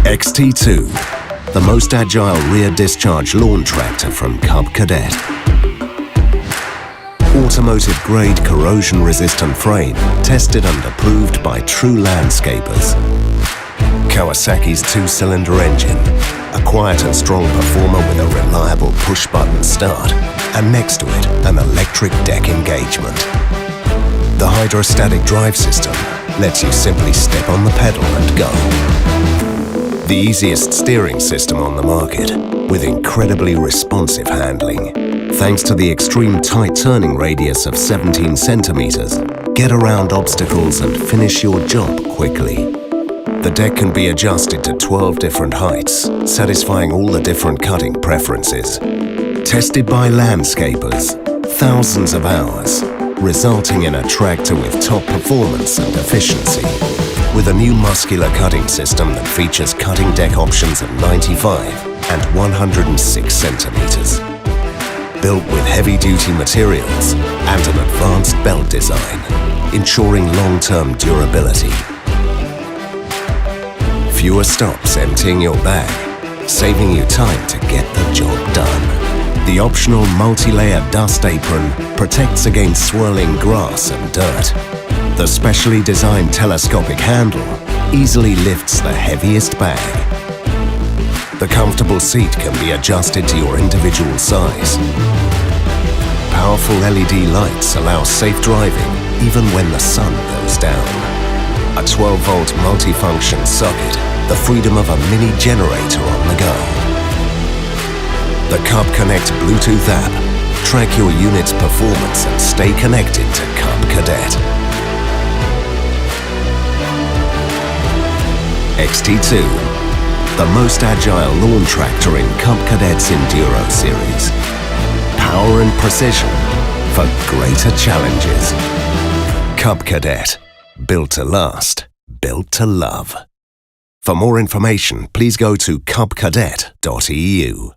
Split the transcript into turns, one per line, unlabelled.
XT2, the most agile rear discharge lawn tractor from Cub Cadet. Automotive-grade corrosion-resistant frame, tested and approved by true landscapers. Kawasaki's two-cylinder engine, a quiet and strong performer with a reliable push-button start, and next to it, an electric deck engagement. The hydrostatic drive system lets you simply step on the pedal and go. The easiest steering system on the market, with incredibly responsive handling. Thanks to the extreme tight turning radius of 17 centimeters, get around obstacles and finish your job quickly. The deck can be adjusted to 12 different heights, satisfying all the different cutting preferences. Tested by landscapers, thousands of hours, resulting in a tractor with top performance and efficiency. With a new muscular cutting system that features cutting deck options of 95 and 106 centimeters. Built with heavy-duty materials and an advanced belt design, ensuring long-term durability. Fewer stops emptying your bag, saving you time to get the job done. The optional multi-layer dust apron protects against swirling grass and dirt. The specially designed telescopic handle easily lifts the heaviest bag. The comfortable seat can be adjusted to your individual size. Powerful LED lights allow safe driving even when the sun goes down. A 12-volt multifunction socket, the freedom of a mini generator on the go. The Cub Connect Bluetooth app. Track your unit's performance and stay connected to Cub Cadet. XT2, the most agile lawn tractor in Cub Cadet's Enduro series. Power and precision for greater challenges. Cub Cadet, built to last, built to love. For more information, please go to cubcadet.eu.